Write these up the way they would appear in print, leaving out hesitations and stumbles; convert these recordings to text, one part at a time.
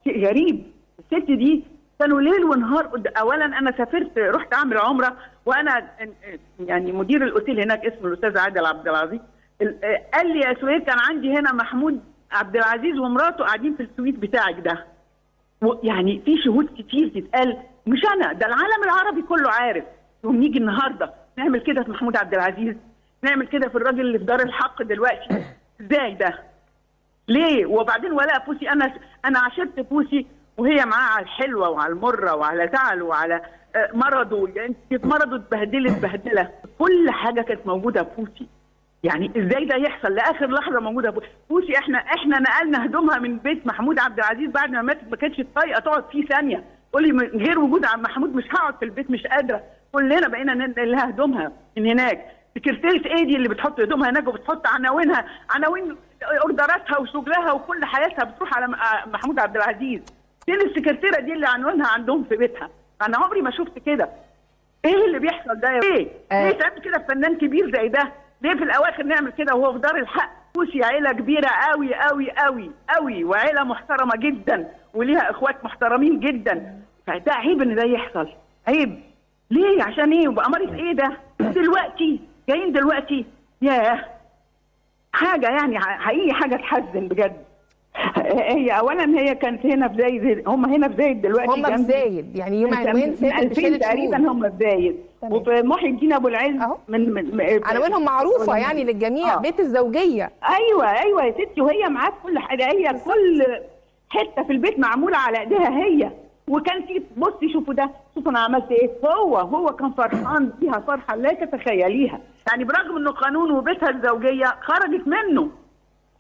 شيء غريب. الست دي كانوا ليل ونهار اولا انا سافرت رحت اعمل عمره وانا يعني مدير الاوتيل هناك اسمه الاستاذ عادل عبد العزيز قال لي يا سهير كان عندي هنا محمود عبد العزيز ومراته قاعدين في السويت بتاعك ده. يعني في شهود كتير تتقال، مش انا، ده العالم العربي كله عارف. يوم نيجي النهارده نعمل كده في محمود عبد العزيز، نعمل كده في الراجل اللي في دار الحق دلوقتي، ازاي ده؟ ليه؟ وبعدين ولاء بوسي انا عاشرت بوسي وهي معاه على الحلوه وعلى المره وعلى زعله وعلى مرضه، يعني مرضه اتبهدلت بهدله، كل حاجه كانت موجوده في بوسي. يعني ازاي ده يحصل لاخر لحظه موجوده بوسي؟ احنا نقلنا هدومها من بيت محمود عبد العزيز بعد ما ماتت، ما كانتش طايقه تقعد فيه ثانيه، تقول لي من غير وجود عم محمود مش هقعد في البيت، مش قادره. كلنا بقينا ننقل لها هدومها من هناك. سكرتيرة ايه دي اللي بتحط هدومها هناك وبتحط عناوينها، عناوين اوردراتها وشغلها وكل حياتها بتروح على محمود عبد العزيز. فين السكرتيرة دي اللي عنوانها عندهم في بيتها؟ انا عمري ما شفت كده. ايه اللي بيحصل ده؟ ليه تعمل كده بفنان كبير زي ده؟ ليه في الاواخر نعمل كده وهو في دار الحق؟ بوسي عيله كبيره قوي قوي قوي قوي، وعيله محترمه جدا وليها اخوات محترمين جدا، فده عيب ان ده يحصل، عيب. ليه؟ عشان ايه؟ وبأمارة ايه ده؟ دلوقتي جايين دلوقتي، ياه، حاجه يعني حقيقي حاجه تحزن بجد. هي اولا هي كانت هنا في زايد، هم هنا في زايد دلوقتي، هم في زايد يعني يوم عنوان فاتت بشيله تقريبا هم في زايد، وفي محي الدين ابو العز من عناوينهم معروفه يعني للجميع. بيت الزوجيه. ايوه يا ستي، وهي معاك كل حاجه، هي كل حته في البيت معموله على ايديها هي. وكان في بصي شوفوا ده، شوفوا انا عملت ايه. هو كان فرحان فيها فرحه لا تتخيليها، يعني برغم انه قانون وبيتها الزوجيه خرجت منه،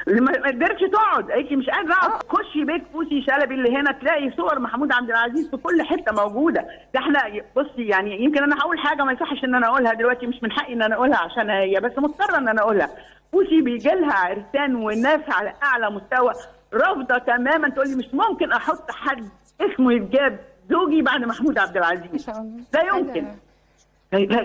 ما قدرتش تقعد، قالت لي مش قادره اقعد. خشي بيت بوسي شلبي اللي هنا تلاقي صور محمود عبد العزيز في كل حته موجوده. ده احنا بصي يعني يمكن انا هقول حاجه ما يصحش ان انا اقولها دلوقتي، مش من حقي ان انا اقولها عشان هي، بس مضطره ان انا اقولها. بوسي بيجي لها عرسان والناس على اعلى مستوى رافضه تماما، تقول لي مش ممكن احط حد اسمه يتجاب زوجي بعد محمود عبد العزيز، لا يمكن.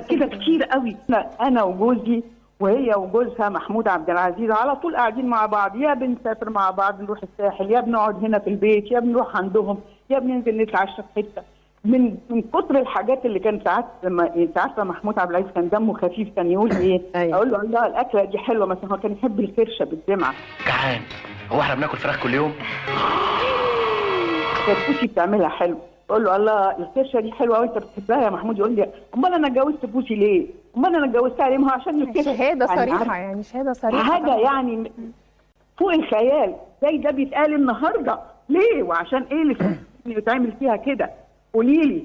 كده كتير قوي. انا وجوزي وهي وجوزها محمود عبد العزيز على طول قاعدين مع بعض، يا بنسافر مع بعض نروح الساحل، يا بنقعد هنا في البيت، يا بنروح عندهم، يا بننزل نتعشى في حته. من كتر الحاجات اللي كان ساعات لما انت عارفه محمود عبد العزيز كان دمه خفيف، كان يقول ايه؟ أيوة. اقول له الله الاكله دي حلوه مثلا، هو كان يحب الكرشه بالدمعه. جعان، هو احنا بناكل فراخ كل يوم؟ كانت بوسي بتعملها حلو، اقول له الله الكرشه دي حلوه وانت بتحبها يا محمود، يقول لي امال انا اتجوزت بوسي ليه؟ امال انا اتجوزتها ليه؟ ما هو عشان الكرشه. شهاده صريحه يعني شهاده صريحه، حاجه يعني فوق الخيال. زي ده بيتقال النهارده ليه؟ وعشان ايه اللي يتعمل فيها كده؟ قولي لي.